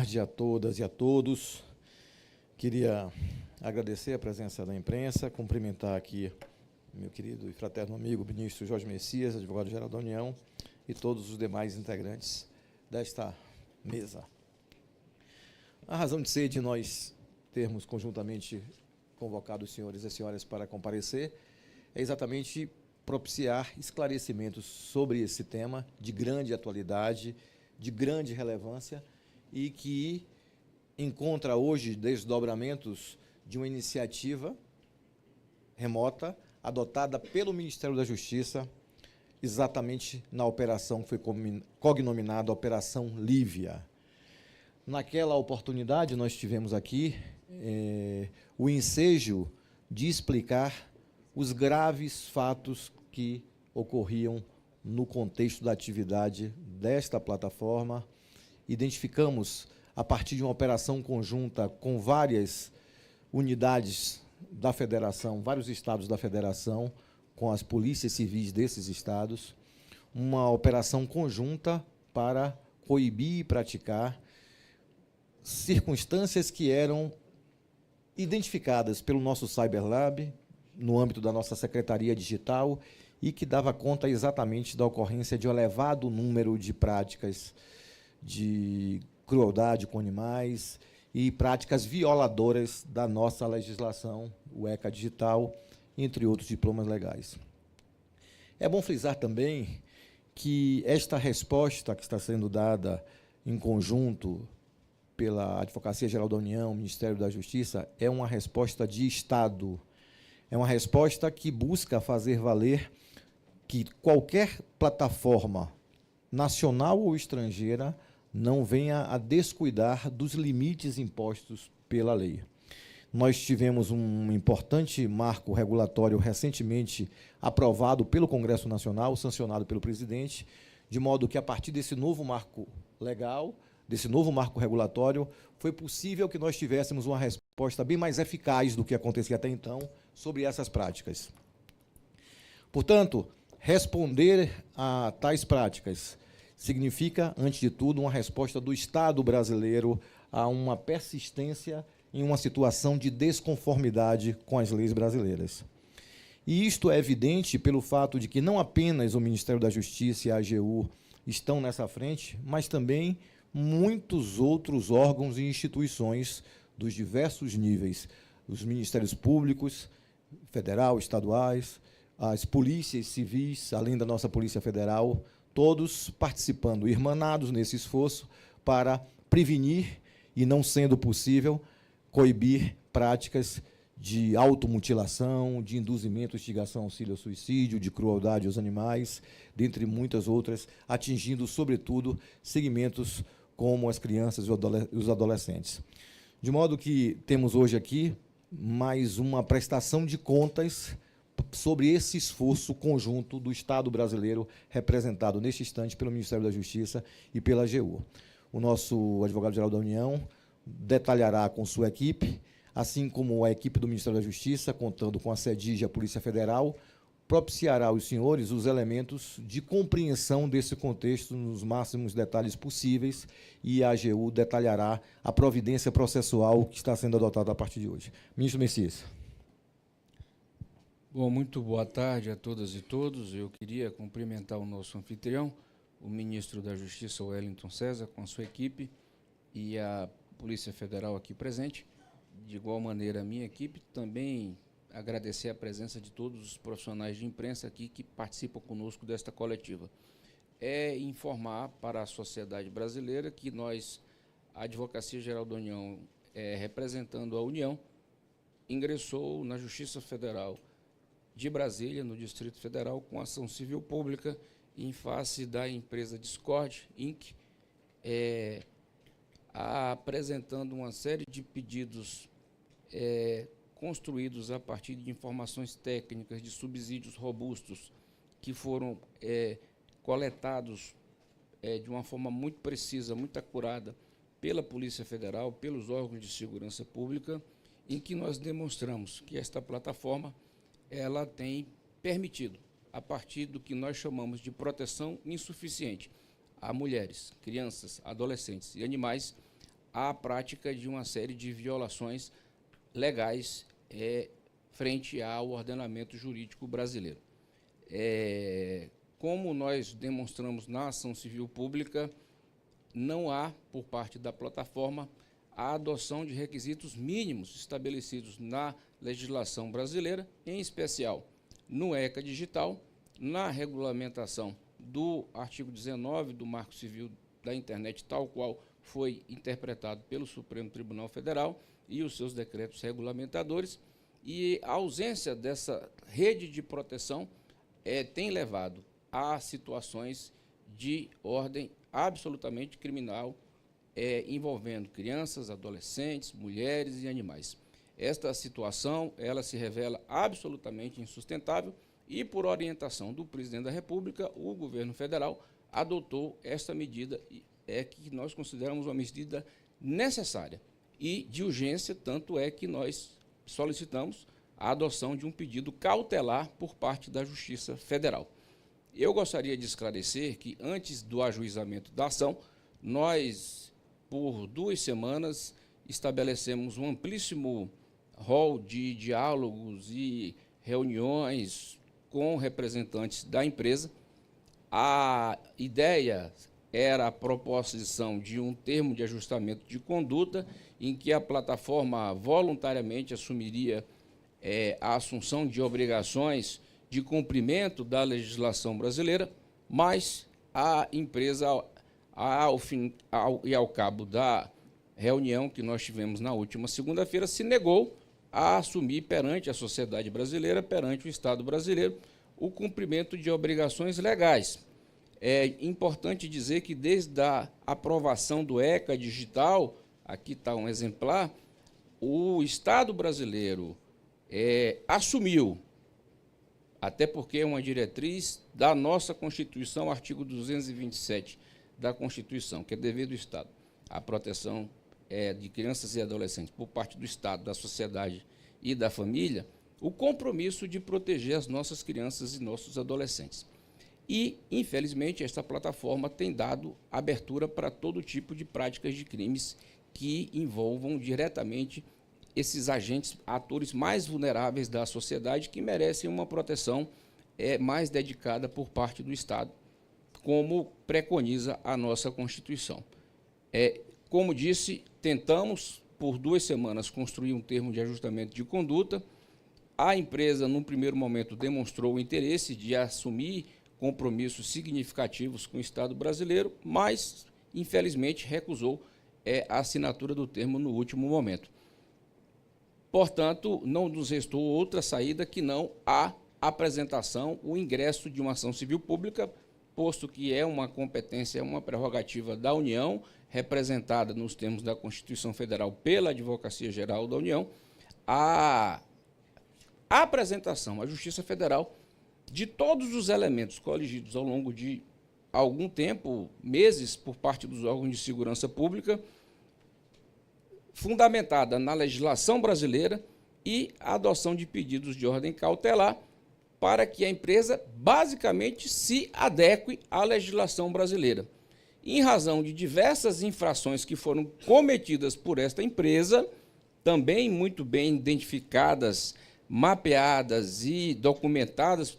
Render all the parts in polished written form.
Boa tarde a todas e a todos. Queria agradecer a presença da imprensa, cumprimentar aqui meu querido e fraterno amigo, ministro Jorge Messias, advogado-geral da União, e todos os demais integrantes desta mesa. A razão de ser de nós termos conjuntamente convocado os senhores e as senhoras para comparecer é exatamente propiciar esclarecimentos sobre esse tema de grande atualidade, de grande relevância, e que encontra hoje desdobramentos de uma iniciativa remota adotada pelo Ministério da Justiça, exatamente na operação que foi cognominada Operação Lívia. Naquela oportunidade, nós tivemos aqui o ensejo de explicar os graves fatos que ocorriam no contexto da atividade desta plataforma. Identificamos, a partir de uma operação conjunta com várias unidades da federação, vários estados da federação, com as polícias civis desses estados, uma operação conjunta para coibir e praticar circunstâncias que eram identificadas pelo nosso Cyberlab, no âmbito da nossa Secretaria Digital, e que dava conta exatamente da ocorrência de um elevado número de práticas de crueldade com animais e práticas violadoras da nossa legislação, o ECA Digital, entre outros diplomas legais. É bom frisar também que esta resposta que está sendo dada em conjunto pela Advocacia Geral da União, Ministério da Justiça, é uma resposta de Estado, é uma resposta que busca fazer valer que qualquer plataforma nacional ou estrangeira não venha a descuidar dos limites impostos pela lei. Nós tivemos um importante marco regulatório recentemente aprovado pelo Congresso Nacional, sancionado pelo presidente, de modo que, a partir desse novo marco legal, desse novo marco regulatório, foi possível que nós tivéssemos uma resposta bem mais eficaz do que acontecia até então sobre essas práticas. Portanto, responder a tais práticas significa, antes de tudo, uma resposta do Estado brasileiro a uma persistência em uma situação de desconformidade com as leis brasileiras. E isto é evidente pelo fato de que não apenas o Ministério da Justiça e a AGU estão nessa frente, mas também muitos outros órgãos e instituições dos diversos níveis, os ministérios públicos, federal, estaduais, as polícias civis, além da nossa Polícia Federal, todos participando, irmanados nesse esforço para prevenir e, não sendo possível, coibir práticas de automutilação, de induzimento, instigação, auxílio ao suicídio, de crueldade aos animais, dentre muitas outras, atingindo, sobretudo, segmentos como as crianças e os adolescentes. De modo que temos hoje aqui mais uma prestação de contas sobre esse esforço conjunto do Estado brasileiro, representado neste instante pelo Ministério da Justiça e pela AGU. O nosso advogado-geral da União detalhará com sua equipe, assim como a equipe do Ministério da Justiça, contando com a SEDIG e a Polícia Federal, propiciará aos senhores os elementos de compreensão desse contexto nos máximos detalhes possíveis, e a AGU detalhará a providência processual que está sendo adotada a partir de hoje. Ministro Messias. Bom, muito boa tarde a todas e todos. Eu queria cumprimentar o nosso anfitrião, o ministro da Justiça, Wellington César, com a sua equipe, e a Polícia Federal aqui presente. De igual maneira, a minha equipe. Também agradecer a presença de todos os profissionais de imprensa aqui que participam conosco desta coletiva. É informar para a sociedade brasileira que nós, a Advocacia Geral da União, representando a União, ingressou na Justiça Federal de Brasília, no Distrito Federal, com ação civil pública em face da empresa Discord, Inc., apresentando uma série de pedidos construídos a partir de informações técnicas, de subsídios robustos, que foram coletados de uma forma muito precisa, muito acurada, pela Polícia Federal, pelos órgãos de segurança pública, em que nós demonstramos que esta plataforma ela tem permitido, a partir do que nós chamamos de proteção insuficiente a mulheres, crianças, adolescentes e animais, à prática de uma série de violações legais frente ao ordenamento jurídico brasileiro. Como nós demonstramos na ação civil pública, não há, por parte da plataforma, a adoção de requisitos mínimos estabelecidos na legislação brasileira, em especial no ECA Digital, na regulamentação do artigo 19 do Marco Civil da Internet, tal qual foi interpretado pelo Supremo Tribunal Federal e os seus decretos regulamentadores, e a ausência dessa rede de proteção tem levado a situações de ordem absolutamente criminal, envolvendo crianças, adolescentes, mulheres e animais. Esta situação ela se revela absolutamente insustentável e, por orientação do presidente da República, o governo federal adotou esta medida, que nós consideramos uma medida necessária e de urgência, tanto é que nós solicitamos a adoção de um pedido cautelar por parte da Justiça Federal. Eu gostaria de esclarecer que, antes do ajuizamento da ação, nós, por 2 semanas, estabelecemos um amplíssimo rol de diálogos e reuniões com representantes da empresa. A ideia era a proposição de um termo de ajustamento de conduta, em que a plataforma voluntariamente assumiria a assunção de obrigações de cumprimento da legislação brasileira, mas a empresa, ao cabo da reunião que nós tivemos na última segunda-feira, se negou a assumir perante a sociedade brasileira, perante o Estado brasileiro, o cumprimento de obrigações legais. É importante dizer que, desde a aprovação do ECA Digital, aqui está um exemplar, o Estado brasileiro assumiu, até porque é uma diretriz da nossa Constituição, artigo 227 da Constituição, que é dever do Estado, a proteção de crianças e adolescentes por parte do Estado, da sociedade e da família, o compromisso de proteger as nossas crianças e nossos adolescentes. E, infelizmente, esta plataforma tem dado abertura para todo tipo de práticas de crimes que envolvam diretamente esses agentes, atores mais vulneráveis da sociedade, que merecem uma proteção mais dedicada por parte do Estado, como preconiza a nossa Constituição. Como disse, tentamos, por 2 semanas, construir um termo de ajustamento de conduta. A empresa, num primeiro momento, demonstrou o interesse de assumir compromissos significativos com o Estado brasileiro, mas, infelizmente, recusou a assinatura do termo no último momento. Portanto, não nos restou outra saída que não a apresentação, o ingresso de uma ação civil pública, posto que é uma competência, é uma prerrogativa da União, representada nos termos da Constituição Federal pela Advocacia Geral da União, a apresentação à Justiça Federal de todos os elementos coligidos ao longo de algum tempo, meses, por parte dos órgãos de segurança pública, fundamentada na legislação brasileira, e a adoção de pedidos de ordem cautelar para que a empresa basicamente se adeque à legislação brasileira. Em razão de diversas infrações que foram cometidas por esta empresa, também muito bem identificadas, mapeadas e documentadas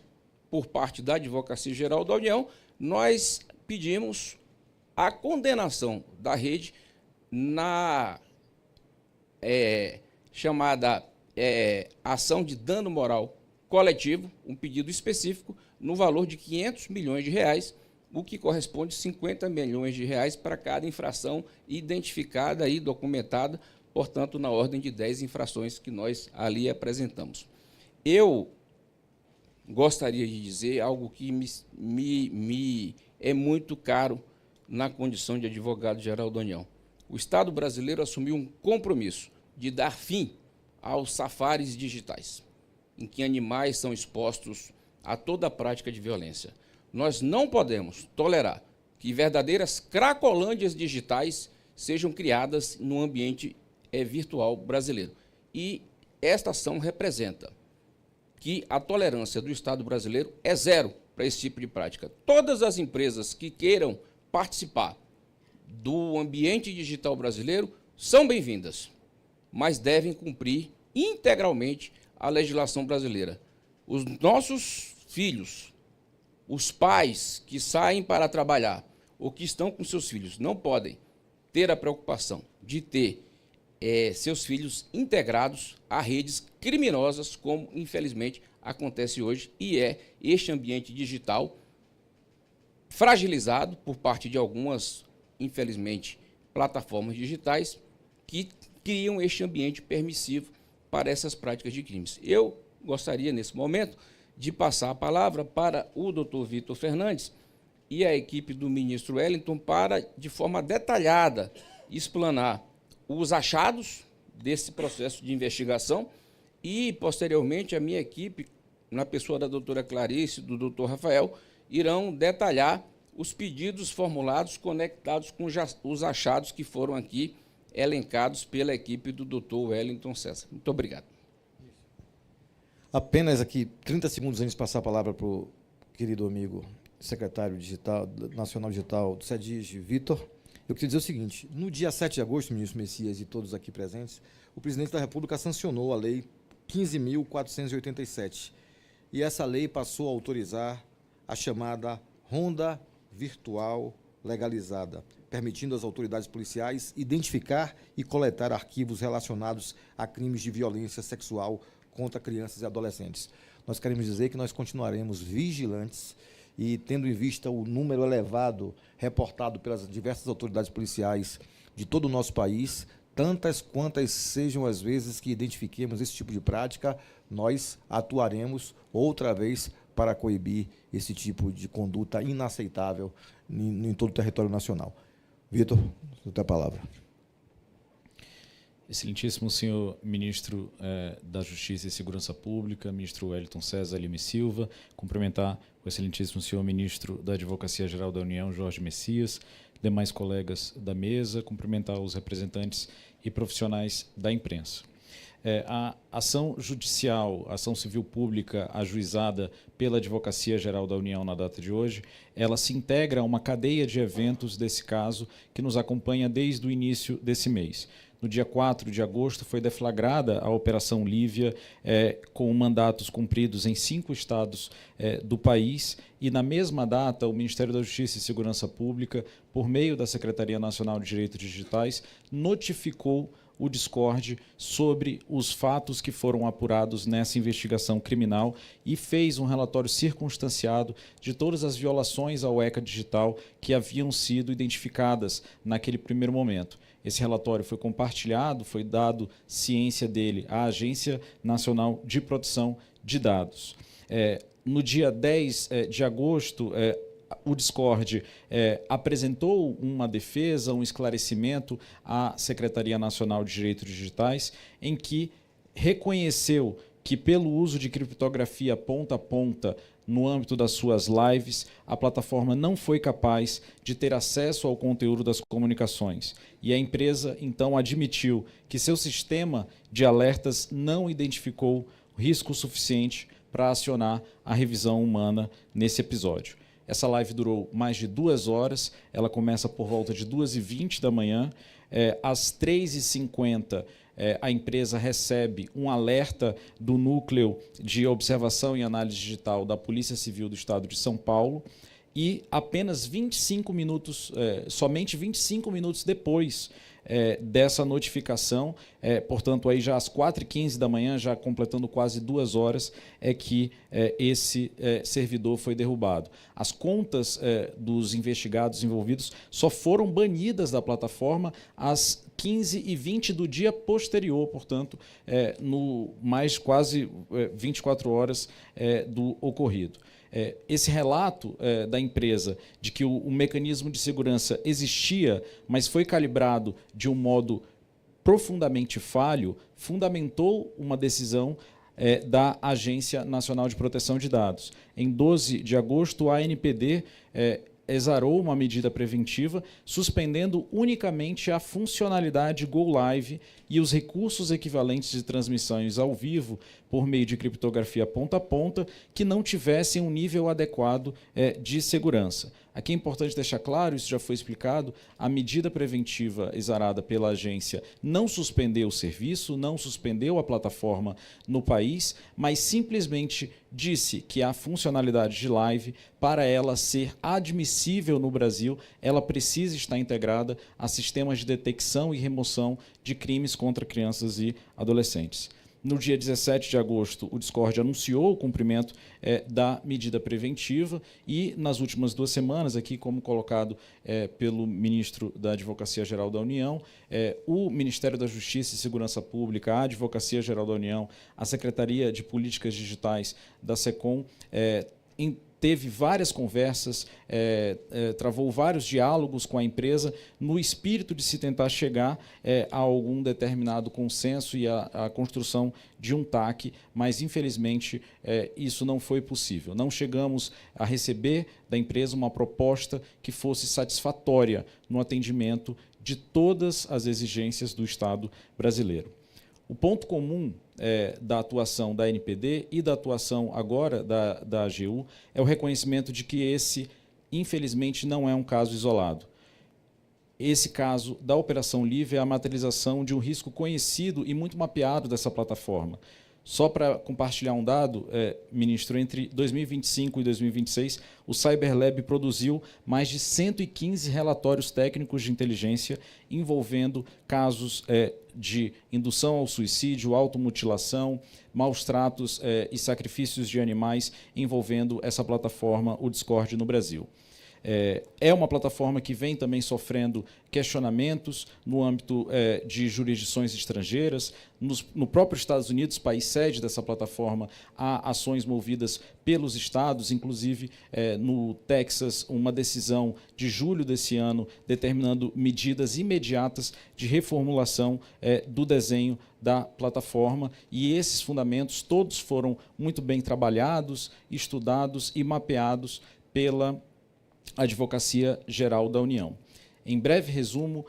por parte da Advocacia Geral da União, nós pedimos a condenação da rede na chamada ação de dano moral coletivo, um pedido específico, no valor de R$500 milhões, o que corresponde a R$50 milhões para cada infração identificada e documentada, portanto, na ordem de 10 infrações que nós ali apresentamos. Eu gostaria de dizer algo que me é muito caro na condição de advogado-geral da União. O Estado brasileiro assumiu um compromisso de dar fim aos safaris digitais, em que animais são expostos a toda a prática de violência. Nós não podemos tolerar que verdadeiras cracolândias digitais sejam criadas no ambiente virtual brasileiro. E esta ação representa que a tolerância do Estado brasileiro é zero para esse tipo de prática. Todas as empresas que queiram participar do ambiente digital brasileiro são bem-vindas, mas devem cumprir integralmente a legislação brasileira. Os nossos filhos, os pais que saem para trabalhar ou que estão com seus filhos, não podem ter a preocupação de ter seus filhos integrados a redes criminosas, como infelizmente acontece hoje, e é este ambiente digital fragilizado por parte de algumas, infelizmente, plataformas digitais que criam este ambiente permissivo para essas práticas de crimes. Eu gostaria, nesse momento, de passar a palavra para o doutor Vitor Fernandes e a equipe do ministro Wellington para, de forma detalhada, explanar os achados desse processo de investigação e, posteriormente, a minha equipe, na pessoa da doutora Clarice e do doutor Rafael, irão detalhar os pedidos formulados conectados com os achados que foram aqui elencados pela equipe do doutor Wellington César. Muito obrigado. Apenas aqui, 30 segundos antes de passar a palavra para o querido amigo secretário nacional digital do SEDIG, Vitor, eu queria dizer o seguinte: no dia 7 de agosto, ministro Messias e todos aqui presentes, o presidente da República sancionou a lei 15.487, e essa lei passou a autorizar a chamada ronda virtual legalizada, permitindo às autoridades policiais identificar e coletar arquivos relacionados a crimes de violência sexual contra crianças e adolescentes. Nós queremos dizer que nós continuaremos vigilantes e, tendo em vista o número elevado reportado pelas diversas autoridades policiais de todo o nosso país, tantas quantas sejam as vezes que identifiquemos esse tipo de prática, nós atuaremos outra vez para coibir esse tipo de conduta inaceitável em todo o território nacional. Vitor, você tem a palavra. Excelentíssimo senhor ministro da Justiça e Segurança Pública, ministro Wellington César Lima e Silva, cumprimentar o excelentíssimo senhor ministro da Advocacia Geral da União, Jorge Messias, demais colegas da mesa, cumprimentar os representantes e profissionais da imprensa. A ação judicial, a ação civil pública ajuizada pela Advocacia Geral da União na data de hoje, ela se integra a uma cadeia de eventos desse caso que nos acompanha desde o início desse mês. No dia 4 de agosto foi deflagrada a Operação Lívia, com mandatos cumpridos em 5 estados do país, e na mesma data o Ministério da Justiça e Segurança Pública, por meio da Secretaria Nacional de Direitos Digitais, notificou o Discord sobre os fatos que foram apurados nessa investigação criminal e fez um relatório circunstanciado de todas as violações ao ECA digital que haviam sido identificadas naquele primeiro momento. Esse relatório foi compartilhado, foi dado ciência dele à Agência Nacional de Proteção de Dados. No dia 10 de agosto, o Discord apresentou uma defesa, um esclarecimento à Secretaria Nacional de Direitos Digitais, em que reconheceu que, pelo uso de criptografia ponta a ponta no âmbito das suas lives, a plataforma não foi capaz de ter acesso ao conteúdo das comunicações. E a empresa, então, admitiu que seu sistema de alertas não identificou risco suficiente para acionar a revisão humana nesse episódio. Essa live durou mais de 2 horas, ela começa por volta de 2h20 da manhã. Às 3h50, a empresa recebe um alerta do Núcleo de Observação e Análise Digital da Polícia Civil do Estado de São Paulo, e apenas 25 minutos, somente 25 minutos depois dessa notificação, portanto, aí já às 4h15 da manhã, já completando quase 2 horas, é que esse servidor foi derrubado. As contas dos investigados envolvidos só foram banidas da plataforma às 15h20 do dia posterior, portanto, no mais quase 24 horas do ocorrido. Esse relato da empresa de que o mecanismo de segurança existia, mas foi calibrado de um modo profundamente falho, fundamentou uma decisão da Agência Nacional de Proteção de Dados. Em 12 de agosto, a ANPD exarou uma medida preventiva, suspendendo unicamente a funcionalidade Go Live e os recursos equivalentes de transmissões ao vivo por meio de criptografia ponta a ponta que não tivessem um nível adequado de segurança. Aqui é importante deixar claro, isso já foi explicado, a medida preventiva exarada pela agência não suspendeu o serviço, não suspendeu a plataforma no país, mas simplesmente disse que a funcionalidade de live, para ela ser admissível no Brasil, ela precisa estar integrada a sistemas de detecção e remoção de crimes contra crianças e adolescentes. No dia 17 de agosto, o Discord anunciou o cumprimento da medida preventiva e, nas últimas 2 semanas, aqui como colocado pelo ministro da Advocacia-Geral da União, o Ministério da Justiça e Segurança Pública, a Advocacia-Geral da União, a Secretaria de Políticas Digitais da SECOM, teve várias conversas, travou vários diálogos com a empresa no espírito de se tentar chegar a algum determinado consenso e a construção de um TAC, mas, infelizmente, isso não foi possível. Não chegamos a receber da empresa uma proposta que fosse satisfatória no atendimento de todas as exigências do Estado brasileiro. O ponto comum da atuação da NPD e da atuação agora da AGU é o reconhecimento de que esse, infelizmente, não é um caso isolado. Esse caso da Operação Livre é a materialização de um risco conhecido e muito mapeado dessa plataforma. Só para compartilhar um dado, ministro, entre 2025 e 2026, o CyberLab produziu mais de 115 relatórios técnicos de inteligência envolvendo casos de indução ao suicídio, automutilação, maus tratos e sacrifícios de animais envolvendo essa plataforma, o Discord, no Brasil. É uma plataforma que vem também sofrendo questionamentos no âmbito de jurisdições estrangeiras. No próprio Estados Unidos, país sede dessa plataforma, há ações movidas pelos estados, inclusive no Texas, uma decisão de julho desse ano determinando medidas imediatas de reformulação do desenho da plataforma, e esses fundamentos todos foram muito bem trabalhados, estudados e mapeados pela Advocacia-Geral da União. Em breve resumo,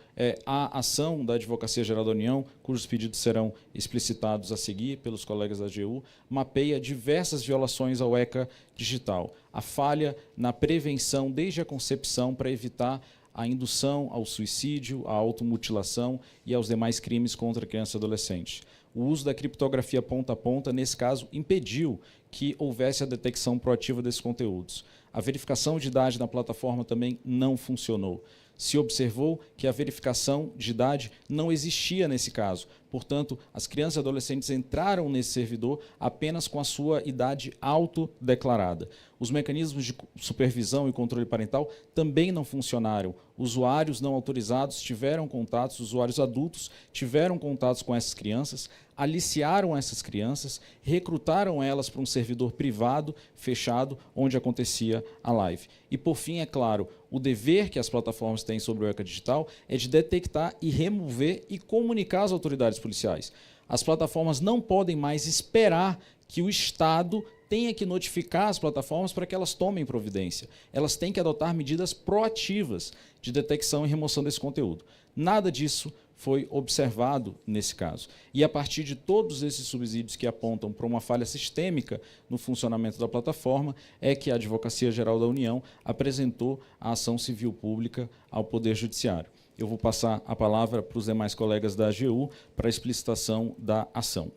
a ação da Advocacia-Geral da União, cujos pedidos serão explicitados a seguir pelos colegas da AGU, mapeia diversas violações ao ECA digital. A falha na prevenção desde a concepção para evitar a indução ao suicídio, à automutilação e aos demais crimes contra crianças e adolescentes. O uso da criptografia ponta a ponta, nesse caso, impediu que houvesse a detecção proativa desses conteúdos. A verificação de idade na plataforma também não funcionou. Se observou que a verificação de idade não existia nesse caso. Portanto, as crianças e adolescentes entraram nesse servidor apenas com a sua idade autodeclarada. Os mecanismos de supervisão e controle parental também não funcionaram. Usuários não autorizados tiveram contatos, usuários adultos tiveram contatos com essas crianças, aliciaram essas crianças, recrutaram elas para um servidor privado, fechado, onde acontecia a live. E, por fim, é claro, o dever que as plataformas têm sobre o ECA digital é de detectar e remover e comunicar às autoridades policiais. As plataformas não podem mais esperar que o Estado tenha que notificar as plataformas para que elas tomem providência. Elas têm que adotar medidas proativas de detecção e remoção desse conteúdo. Nada disso foi observado nesse caso. E a partir de todos esses subsídios que apontam para uma falha sistêmica no funcionamento da plataforma, é que a Advocacia-Geral da União apresentou a ação civil pública ao Poder Judiciário. Eu vou passar a palavra para os demais colegas da AGU para a explicitação da ação.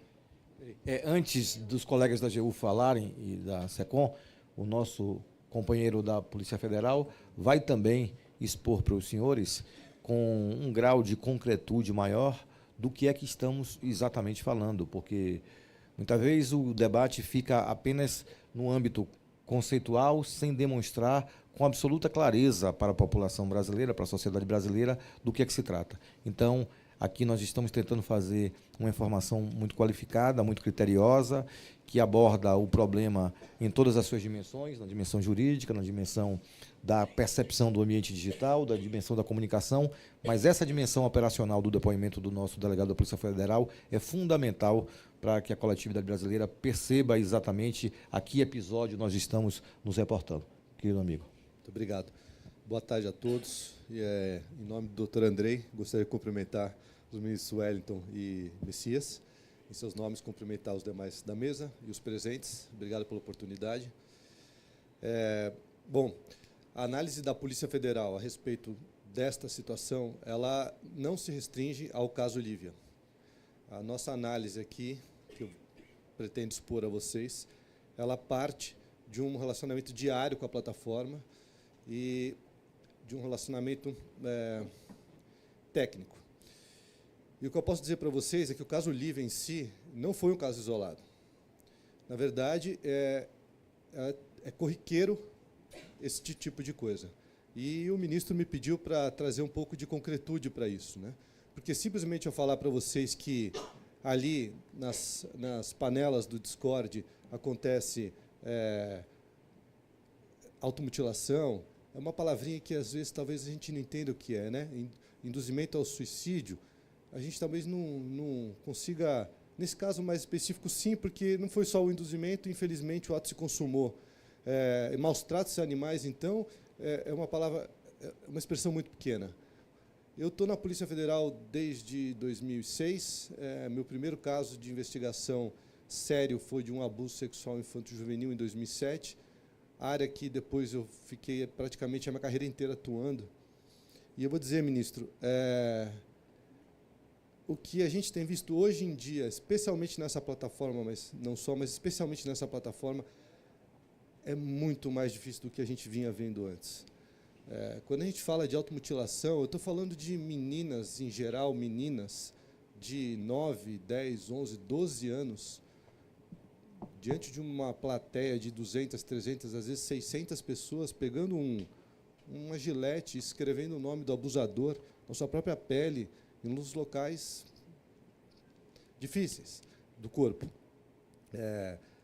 Antes dos colegas da AGU falarem e da SECOM, o nosso companheiro da Polícia Federal vai também expor para os senhores com um grau de concretude maior do que é que estamos exatamente falando, porque muitas vezes o debate fica apenas no âmbito conceitual, sem demonstrar com absoluta clareza para a população brasileira, para a sociedade brasileira, do que é que se trata. Então, aqui nós estamos tentando fazer uma informação muito qualificada, muito criteriosa, que aborda o problema em todas as suas dimensões, na dimensão jurídica, na dimensão da percepção do ambiente digital, da dimensão da comunicação, mas essa dimensão operacional do depoimento do nosso delegado da Polícia Federal é fundamental para que a coletividade brasileira perceba exatamente a que episódio nós estamos nos reportando. Querido amigo. Muito obrigado. Boa tarde a todos. Em nome do Dr. Andrei, gostaria de cumprimentar os ministros Wellington e Messias em seus nomes, cumprimentar os demais da mesa e os presentes. Obrigado pela oportunidade. Bom, a análise da Polícia Federal a respeito desta situação, ela não se restringe ao caso Lívia. A nossa análise aqui, que eu pretendo expor a vocês, ela parte de um relacionamento diário com a plataforma e de um relacionamento técnico. E o que eu posso dizer para vocês é que o caso Lívia em si não foi um caso isolado. Na verdade, é corriqueiro esse tipo de coisa. E o ministro me pediu para trazer um pouco de concretude para isso, né? Porque simplesmente eu falar para vocês que ali nas panelas do Discord acontece automutilação, é uma palavrinha que às vezes talvez a gente não entenda o que é, né? Induzimento ao suicídio, a gente talvez não consiga, nesse caso mais específico, sim, porque não foi só o induzimento, infelizmente o ato se consumou. Maus tratos a animais, então, é uma palavra, uma expressão muito pequena. Eu estou na Polícia Federal desde 2006. Meu primeiro caso de investigação sério foi de um abuso sexual infanto-juvenil em 2007, área que depois eu fiquei praticamente a minha carreira inteira atuando. E eu vou dizer, ministro, o que a gente tem visto hoje em dia, especialmente nessa plataforma, mas não só, mas especialmente nessa plataforma, é muito mais difícil do que a gente vinha vendo antes. Quando a gente fala de automutilação, eu estou falando de meninas, em geral, meninas de 9, 10, 11, 12 anos, diante de uma plateia de 200, 300, às vezes 600 pessoas, pegando uma gilete, escrevendo o nome do abusador na sua própria pele, em uns locais difíceis do corpo.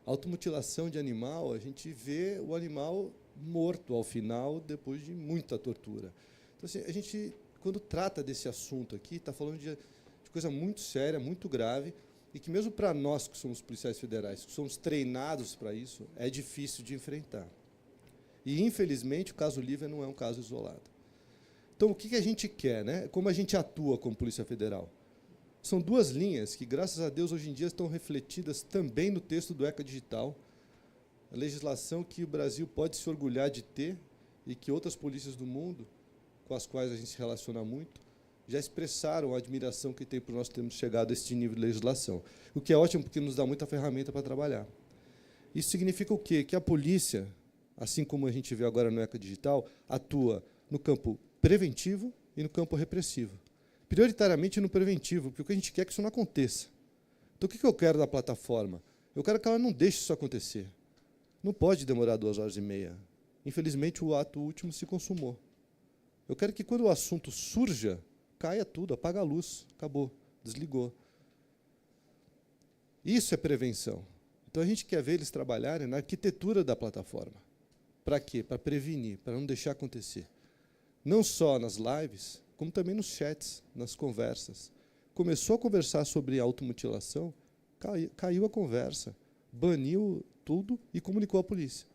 Automutilação de animal, a gente vê o animal morto ao final, depois de muita tortura. Então, assim, a gente, quando trata desse assunto aqui, está falando de coisa muito séria, muito grave, e que mesmo para nós, que somos policiais federais, que somos treinados para isso, é difícil de enfrentar. E, infelizmente, o caso Lívia não é um caso isolado. Então, o que a gente quer, né? Como a gente atua como Polícia Federal? São duas linhas que, graças a Deus, hoje em dia estão refletidas também no texto do ECA Digital, a legislação que o Brasil pode se orgulhar de ter e que outras polícias do mundo, com as quais a gente se relaciona muito, já expressaram a admiração que tem por nós termos chegado a este nível de legislação. O que é ótimo, porque nos dá muita ferramenta para trabalhar. Isso significa o quê? Que a polícia, assim como a gente vê agora no ECA Digital, atua no campo preventivo e no campo repressivo. Prioritariamente no preventivo, porque o que a gente quer é que isso não aconteça. Então, o que eu quero da plataforma? Eu quero que ela não deixe isso acontecer. Não pode demorar 2h30. Infelizmente, o ato último se consumou. Eu quero que, quando o assunto surja, caia tudo, apaga a luz, acabou, desligou. Isso é prevenção. Então, a gente quer ver eles trabalharem na arquitetura da plataforma. Para quê? Para prevenir, para não deixar acontecer. Não só nas lives, como também nos chats, nas conversas. Começou a conversar sobre automutilação, caiu a conversa, baniu tudo e comunicou à polícia.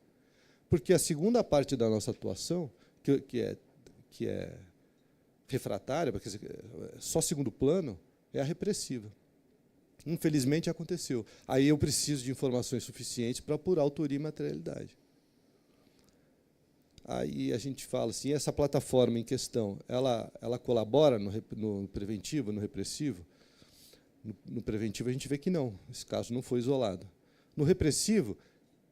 Porque a segunda parte da nossa atuação, que é refratária, porque só segundo plano, é a repressiva. Infelizmente, aconteceu. Aí eu preciso de informações suficientes para apurar autoria e materialidade. Aí a gente fala assim, essa plataforma em questão, ela colabora no preventivo, no repressivo? No preventivo a gente vê que não, esse caso não foi isolado. No repressivo,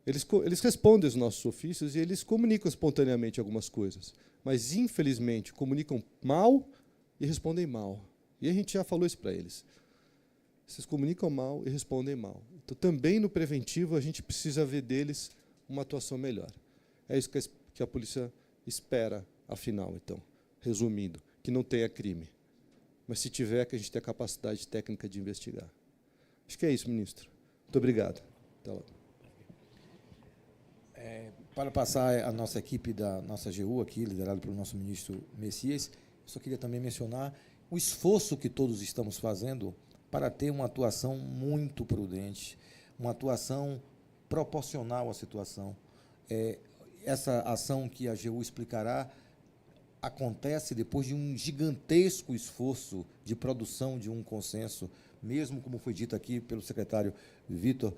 eles respondem os nossos ofícios e eles comunicam espontaneamente algumas coisas, mas, infelizmente, comunicam mal e respondem mal. E a gente já falou isso para eles. Vocês comunicam mal e respondem mal. Então, também no preventivo, a gente precisa ver deles uma atuação melhor. É isso que a polícia espera, afinal, então, resumindo, que não tenha crime. Mas, se tiver, que a gente tenha capacidade técnica de investigar. Acho que é isso, ministro. Muito obrigado. Até logo. Para passar a nossa equipe da nossa AGU aqui, liderada pelo nosso ministro Messias, eu só queria também mencionar o esforço que todos estamos fazendo para ter uma atuação muito prudente, uma atuação proporcional à situação. Essa ação que a AGU explicará acontece depois de um gigantesco esforço de produção de um consenso, mesmo como foi dito aqui pelo secretário Vitor,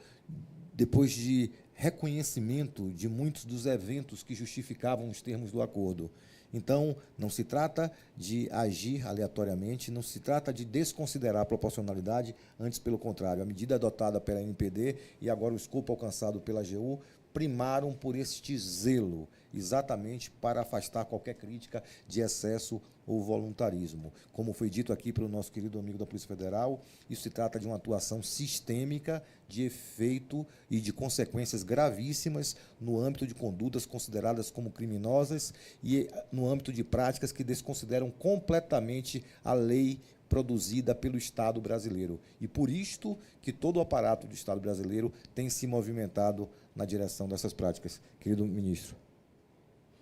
depois de reconhecimento de muitos dos eventos que justificavam os termos do acordo. Então, não se trata de agir aleatoriamente, não se trata de desconsiderar a proporcionalidade, antes, pelo contrário, a medida adotada pela NPD e agora o escopo alcançado pela AGU primaram por este zelo, exatamente para afastar qualquer crítica de excesso ou voluntarismo. Como foi dito aqui pelo nosso querido amigo da Polícia Federal, isso se trata de uma atuação sistêmica de efeito e de consequências gravíssimas no âmbito de condutas consideradas como criminosas e no âmbito de práticas que desconsideram completamente a lei produzida pelo Estado brasileiro. E por isto que todo o aparato do Estado brasileiro tem se movimentado na direção dessas práticas. Querido ministro.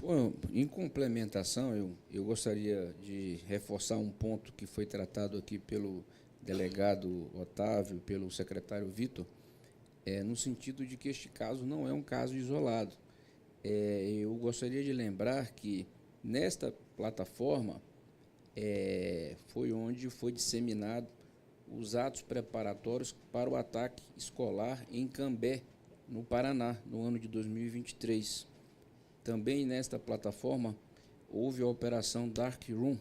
Bom, em complementação, eu gostaria de reforçar um ponto que foi tratado aqui pelo delegado Otávio, pelo secretário Vitor, no sentido de que este caso não é um caso isolado. Eu gostaria de lembrar que, nesta plataforma, foi onde foi disseminado os atos preparatórios para o ataque escolar em Cambé, no Paraná, no ano de 2023. Também nesta plataforma houve a Operação Dark Room,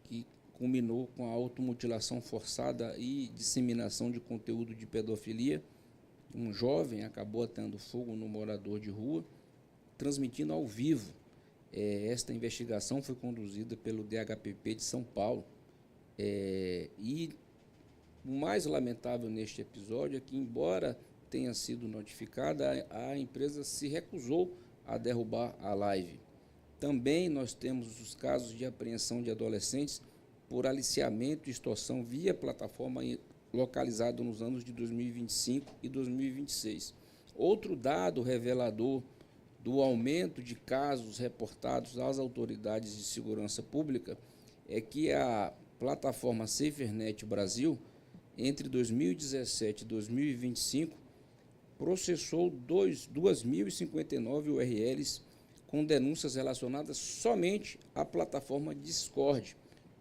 que culminou com a automutilação forçada e disseminação de conteúdo de pedofilia. Um jovem acabou atendo fogo no morador de rua, transmitindo ao vivo. Esta investigação foi conduzida pelo DHPP de São Paulo. E o mais lamentável neste episódio é que, embora tenha sido notificada, a empresa se recusou a derrubar a live. Também nós temos os casos de apreensão de adolescentes por aliciamento e extorsão via plataforma localizado nos anos de 2025 e 2026. Outro dado revelador do aumento de casos reportados às autoridades de segurança pública é que a plataforma SaferNet Brasil, entre 2017 e 2025, processou 2.059 URLs com denúncias relacionadas somente à plataforma Discord.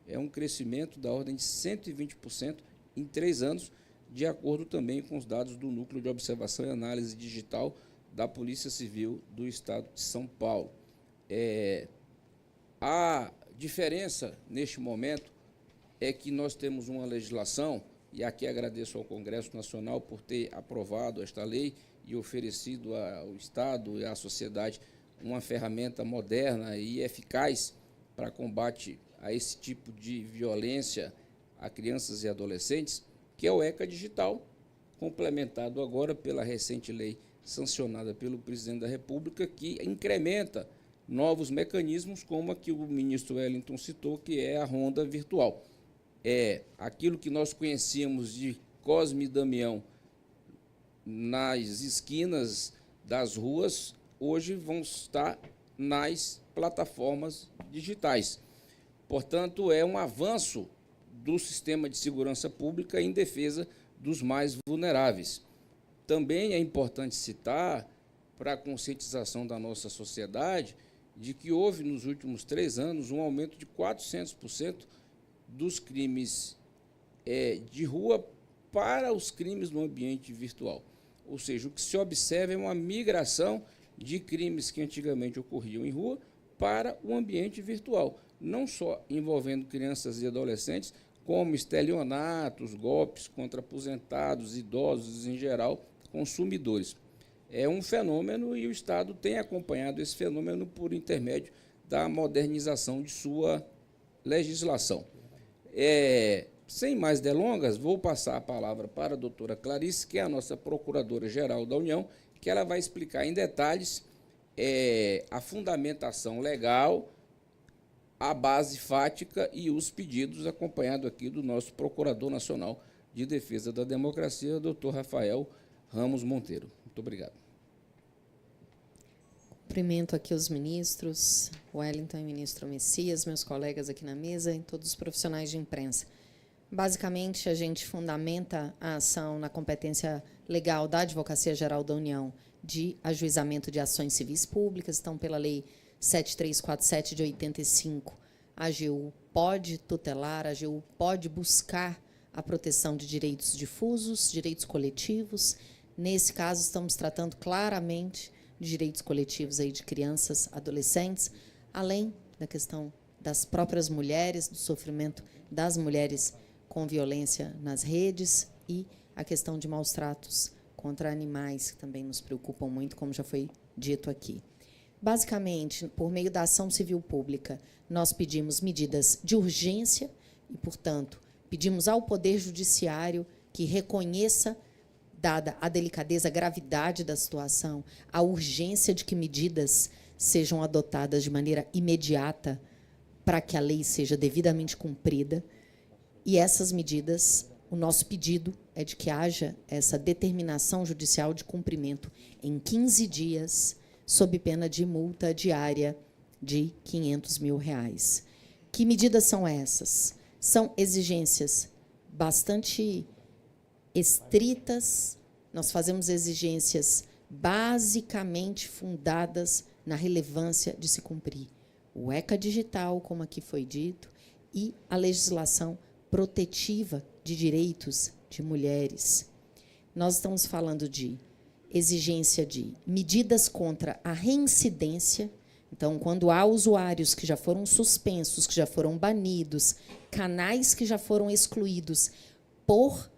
É um crescimento da ordem de 120% em 3 anos, de acordo também com os dados do Núcleo de Observação e Análise Digital da Polícia Civil do Estado de São Paulo. A diferença, neste momento, é que nós temos uma legislação, e aqui agradeço ao Congresso Nacional por ter aprovado esta lei e oferecido ao Estado e à sociedade uma ferramenta moderna e eficaz para combate a esse tipo de violência a crianças e adolescentes, que é o ECA Digital, complementado agora pela recente lei sancionada pelo presidente da República, que incrementa novos mecanismos, como a que o ministro Wellington citou, que é a ronda virtual. Aquilo que nós conhecíamos de Cosme e Damião nas esquinas das ruas, hoje vão estar nas plataformas digitais. Portanto, é um avanço do sistema de segurança pública em defesa dos mais vulneráveis. Também é importante citar, para a conscientização da nossa sociedade, de que houve, nos últimos 3 anos, um aumento de 400% dos crimes de rua para os crimes no ambiente virtual. Ou seja, o que se observa é uma migração de crimes que antigamente ocorriam em rua para o ambiente virtual, não só envolvendo crianças e adolescentes, como estelionatos, golpes contra aposentados, idosos, em geral, consumidores. É um fenômeno e o Estado tem acompanhado esse fenômeno por intermédio da modernização de sua legislação. Sem mais delongas, vou passar a palavra para a doutora Clarice, que é a nossa Procuradora-Geral da União, que ela vai explicar em detalhes a fundamentação legal, a base fática e os pedidos, acompanhado aqui do nosso Procurador Nacional de Defesa da Democracia, doutor Rafael Ramos Monteiro. Muito obrigado. Cumprimento aqui os ministros, Wellington e ministro Messias, meus colegas aqui na mesa e todos os profissionais de imprensa. Basicamente, a gente fundamenta a ação na competência legal da Advocacia Geral da União de ajuizamento de ações civis públicas, então, pela Lei 7347 de 85, a AGU pode tutelar, a AGU pode buscar a proteção de direitos difusos, direitos coletivos. Nesse caso, estamos tratando claramente de direitos coletivos aí de crianças, adolescentes, além da questão das próprias mulheres, do sofrimento das mulheres com violência nas redes e a questão de maus tratos contra animais, que também nos preocupam muito, como já foi dito aqui. Basicamente, por meio da ação civil pública, nós pedimos medidas de urgência e, portanto, pedimos ao Poder Judiciário que reconheça, dada a delicadeza, a gravidade da situação, a urgência de que medidas sejam adotadas de maneira imediata para que a lei seja devidamente cumprida. E essas medidas, o nosso pedido é de que haja essa determinação judicial de cumprimento em 15 dias, sob pena de multa diária de R$ 500 mil. Que medidas são essas? São exigências bastante estritas. Nós fazemos exigências basicamente fundadas na relevância de se cumprir o ECA digital, como aqui foi dito, e a legislação protetiva de direitos de mulheres. Nós estamos falando de exigência de medidas contra a reincidência. Então, quando há usuários que já foram suspensos, que já foram banidos, canais que já foram excluídos por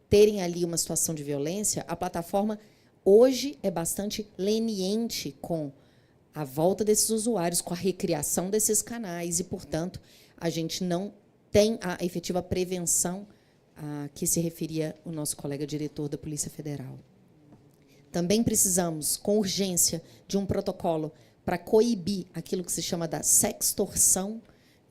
terem ali uma situação de violência, a plataforma hoje é bastante leniente com a volta desses usuários, com a recriação desses canais e, portanto, a gente não tem a efetiva prevenção a que se referia o nosso colega diretor da Polícia Federal. Também precisamos, com urgência, de um protocolo para coibir aquilo que se chama da sextorção.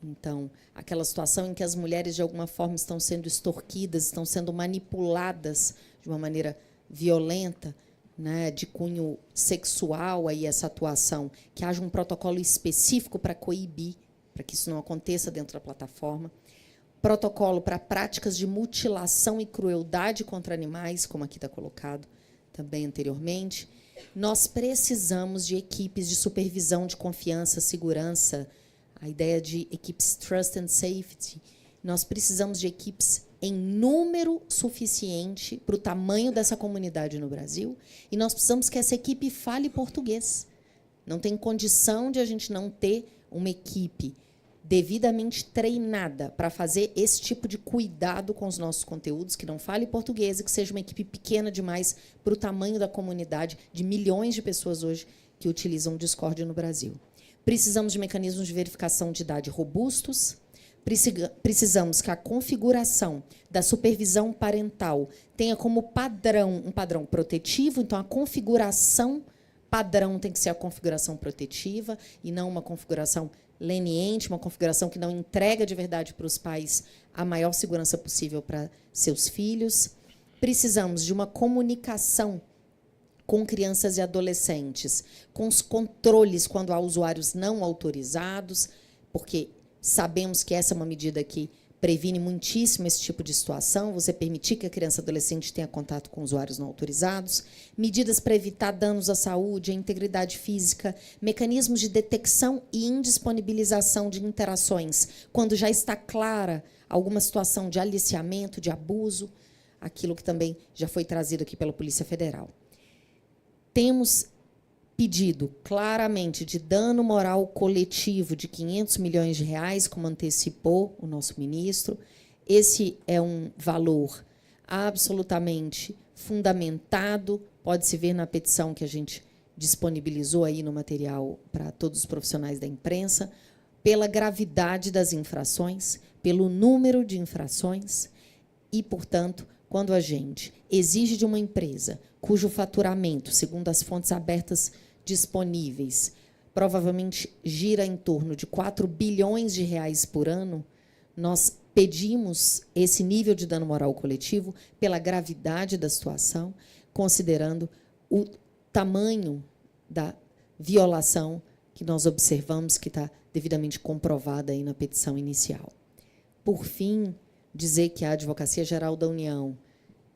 Então, aquela situação em que as mulheres, de alguma forma, estão sendo extorquidas, estão sendo manipuladas de uma maneira violenta, né, de cunho sexual, aí essa atuação, que haja um protocolo específico para coibir, para que isso não aconteça dentro da plataforma. Protocolo para práticas de mutilação e crueldade contra animais, como aqui está colocado também anteriormente. Nós precisamos de equipes de supervisão de confiança, segurança, a ideia de equipes Trust and Safety. Nós precisamos de equipes em número suficiente para o tamanho dessa comunidade no Brasil, e nós precisamos que essa equipe fale português. Não tem condição de a gente não ter uma equipe devidamente treinada para fazer esse tipo de cuidado com os nossos conteúdos, que não fale português e que seja uma equipe pequena demais para o tamanho da comunidade de milhões de pessoas hoje que utilizam o Discord no Brasil. Precisamos de mecanismos de verificação de idade robustos. Precisamos que a configuração da supervisão parental tenha como padrão um padrão protetivo. Então, a configuração padrão tem que ser a configuração protetiva e não uma configuração leniente, uma configuração que não entrega de verdade para os pais a maior segurança possível para seus filhos. Precisamos de uma comunicação com crianças e adolescentes, com os controles quando há usuários não autorizados, porque sabemos que essa é uma medida que previne muitíssimo esse tipo de situação, você permitir que a criança e adolescente tenha contato com usuários não autorizados, medidas para evitar danos à saúde, à integridade física, mecanismos de detecção e indisponibilização de interações, quando já está clara alguma situação de aliciamento, de abuso, aquilo que também já foi trazido aqui pela Polícia Federal. Temos pedido claramente de dano moral coletivo de R$ 500 milhões, como antecipou o nosso ministro. Esse é um valor absolutamente fundamentado, pode-se ver na petição que a gente disponibilizou aí no material para todos os profissionais da imprensa, pela gravidade das infrações, pelo número de infrações e, portanto, quando a gente exige de uma empresa cujo faturamento, segundo as fontes abertas disponíveis, provavelmente gira em torno de 4 bilhões de reais por ano, nós pedimos esse nível de dano moral coletivo pela gravidade da situação, considerando o tamanho da violação que nós observamos, que está devidamente comprovada aí na petição inicial. Por fim, dizer que a Advocacia Geral da União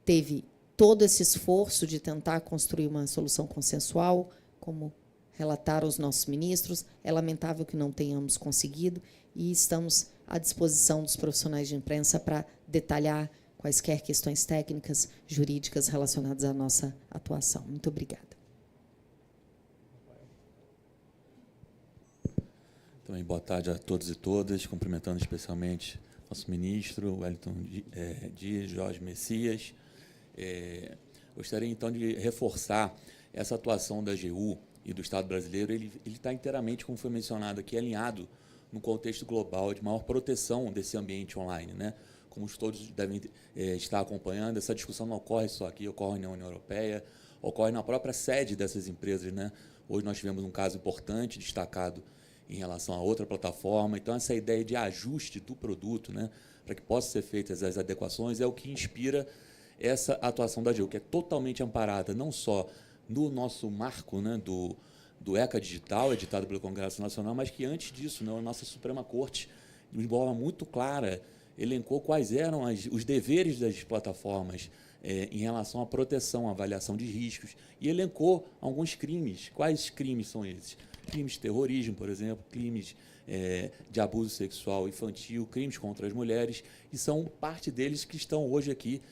teve todo esse esforço de tentar construir uma solução consensual, como relatar aos nossos ministros. É lamentável que não tenhamos conseguido e estamos à disposição dos profissionais de imprensa para detalhar quaisquer questões técnicas, jurídicas relacionadas à nossa atuação. Muito obrigada. Também boa tarde a todos e todas, cumprimentando especialmente nosso ministro, Wellington Dias, Jorge Messias. Gostaria, então, de reforçar essa atuação da AGU e do Estado brasileiro. Ele está inteiramente, como foi mencionado aqui, alinhado no contexto global de maior proteção desse ambiente online, né? Como todos devem estar acompanhando, essa discussão não ocorre só aqui, ocorre na União Europeia, ocorre na própria sede dessas empresas, né? Hoje nós tivemos um caso importante, destacado, em relação a outra plataforma. Então, essa ideia de ajuste do produto, né, para que possam ser feitas as adequações, é o que inspira essa atuação da AGU, que é totalmente amparada não só no nosso marco, né, do ECA Digital, editado pelo Congresso Nacional, mas que, antes disso, né, a nossa Suprema Corte, de forma muito clara, elencou quais eram os deveres das plataformas em relação à proteção, à avaliação de riscos, e elencou alguns crimes. Quais crimes são esses? Crimes de terrorismo, por exemplo, crimes de abuso sexual infantil, crimes contra as mulheres, e são parte deles que estão hoje aqui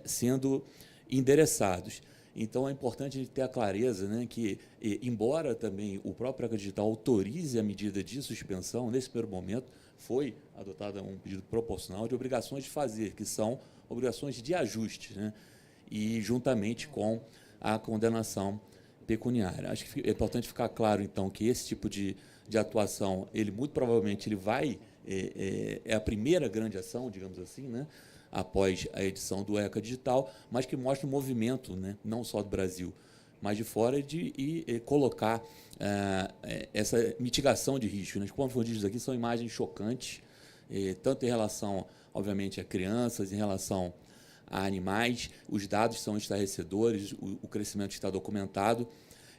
sendo endereçados. Então, é importante a gente ter a clareza, né, que, embora também o próprio ECA Digital autorize a medida de suspensão, nesse primeiro momento foi adotado um pedido proporcional de obrigações de fazer, que são obrigações de ajuste, né, e juntamente com a condenação pecuniária. Acho que é importante ficar claro, então, que esse tipo de atuação, ele muito provavelmente ele vai é a primeira grande ação, digamos assim, né, após a edição do ECA Digital, mas que mostra um movimento, né, não só do Brasil, mas de fora, de colocar essa mitigação de risco, né? Como foi dito aqui, são imagens chocantes, tanto em relação, obviamente, a crianças, em relação a animais. Os dados são estarrecedores, o crescimento está documentado,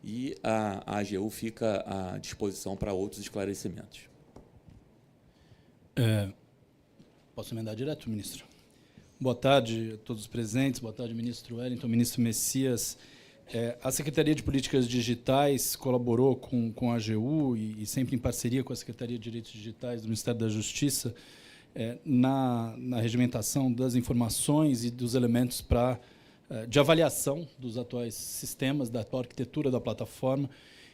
e a AGU fica à disposição para outros esclarecimentos. Posso emendar direto, ministro? Boa tarde a todos os presentes, boa tarde, ministro Wellington, ministro Messias. A Secretaria de Políticas Digitais colaborou com a AGU e sempre em parceria com a Secretaria de Direitos Digitais do Ministério da Justiça na regimentação das informações e dos elementos de avaliação dos atuais sistemas, da atual arquitetura da plataforma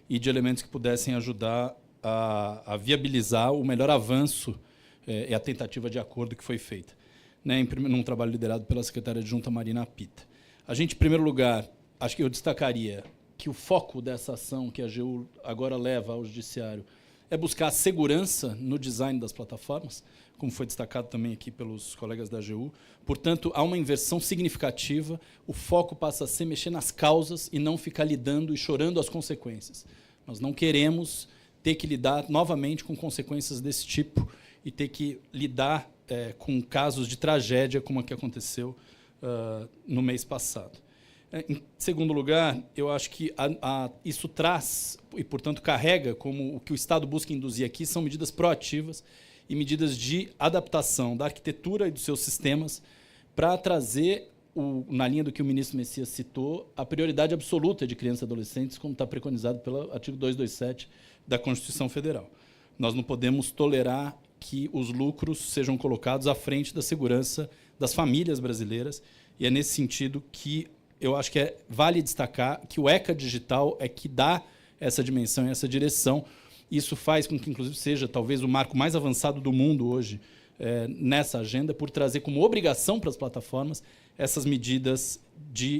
e de elementos que pudessem ajudar a viabilizar o melhor avanço e a tentativa de acordo que foi feita, né, num trabalho liderado pela secretária adjunta Marina Pita. A gente, em primeiro lugar, acho que eu destacaria que o foco dessa ação que a AGU agora leva ao Judiciário é buscar a segurança no design das plataformas, como foi destacado também aqui pelos colegas da AGU. Portanto, há uma inversão significativa, o foco passa a ser mexer nas causas e não ficar lidando e chorando as consequências. Nós não queremos ter que lidar novamente com consequências desse tipo e ter que lidar com casos de tragédia como a que aconteceu no mês passado. Em segundo lugar, eu acho que isso traz e, portanto, carrega como o que o Estado busca induzir aqui são medidas proativas e medidas de adaptação da arquitetura e dos seus sistemas para trazer, na linha do que o ministro Messias citou, a prioridade absoluta de crianças e adolescentes, como está preconizado pelo artigo 227 da Constituição Federal. Nós não podemos tolerar que os lucros sejam colocados à frente da segurança das famílias brasileiras, e é nesse sentido que eu acho que vale destacar que o ECA Digital é que dá essa dimensão e essa direção. Isso faz com que, inclusive, seja talvez o marco mais avançado do mundo hoje nessa agenda, por trazer como obrigação para as plataformas essas medidas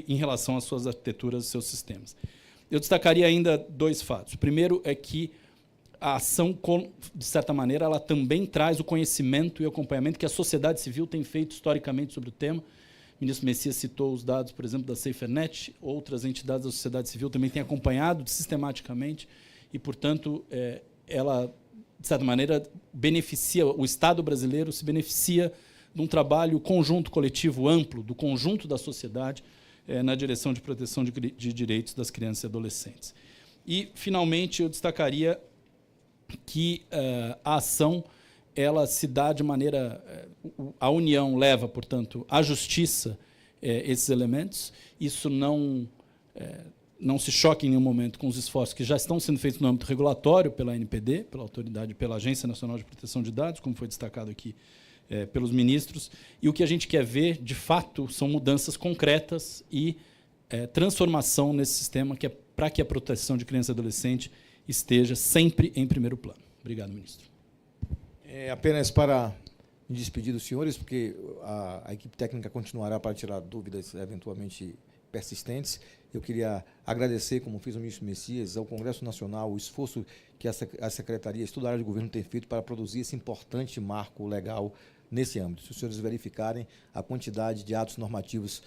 em relação às suas arquiteturas e seus sistemas. Eu destacaria ainda dois fatos. O primeiro é que a ação, de certa maneira, ela também traz o conhecimento e acompanhamento que a sociedade civil tem feito historicamente sobre o tema. O ministro Messias citou os dados, por exemplo, da SaferNet, outras entidades da sociedade civil também têm acompanhado sistematicamente e, portanto, ela, de certa maneira, beneficia, o Estado brasileiro se beneficia de um trabalho conjunto, coletivo, amplo, do conjunto da sociedade na direção de proteção de direitos das crianças e adolescentes. E, finalmente, eu destacaria que a ação ela se dá de maneira... A União leva, portanto, à justiça esses elementos. Isso não não se choque em nenhum momento com os esforços que já estão sendo feitos no âmbito regulatório pela ANPD, pela autoridade, pela Agência Nacional de Proteção de Dados, como foi destacado aqui pelos ministros. E o que a gente quer ver, de fato, são mudanças concretas e transformação nesse sistema, que é para que a proteção de criança e adolescente esteja sempre em primeiro plano. Obrigado, ministro. Apenas para me despedir dos senhores, porque a equipe técnica continuará para tirar dúvidas eventualmente persistentes. Eu queria agradecer, como fiz o ministro Messias, ao Congresso Nacional, o esforço que a Secretaria Estudária de Governo tem feito para produzir esse importante marco legal nesse âmbito. Se os senhores verificarem a quantidade de atos normativos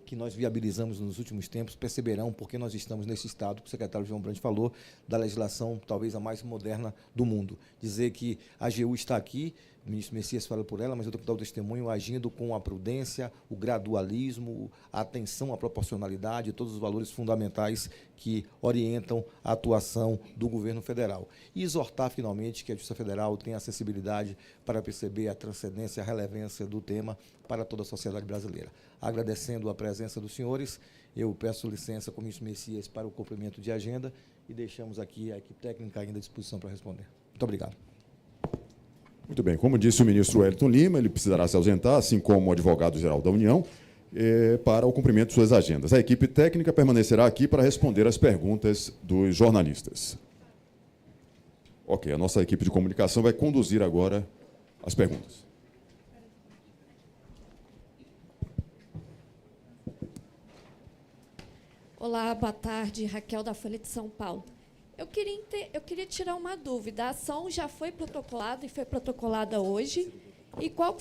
que nós viabilizamos nos últimos tempos, perceberão porque nós estamos nesse estado, que o secretário João Brandt falou, da legislação talvez a mais moderna do mundo. Dizer que a AGU está aqui, o ministro Messias fala por ela, mas eu tenho que dar o testemunho agindo com a prudência, o gradualismo, a atenção à proporcionalidade, todos os valores fundamentais que orientam a atuação do governo federal. E exortar, finalmente, que a Justiça Federal tenha acessibilidade para perceber a transcendência, a relevância do tema para toda a sociedade brasileira. Agradecendo a presença dos senhores, eu peço licença com o ministro Messias para o cumprimento de agenda e deixamos aqui a equipe técnica ainda à disposição para responder. Muito obrigado. Muito bem, como disse o ministro Wellington Lima, ele precisará se ausentar, assim como o advogado-geral da União, para o cumprimento de suas agendas. A equipe técnica permanecerá aqui para responder às perguntas dos jornalistas. Ok, a nossa equipe de comunicação vai conduzir agora as perguntas. Olá, boa tarde, Raquel da Folha de São Paulo. Eu queria tirar uma dúvida. A ação já foi protocolada e foi protocolada hoje? E qual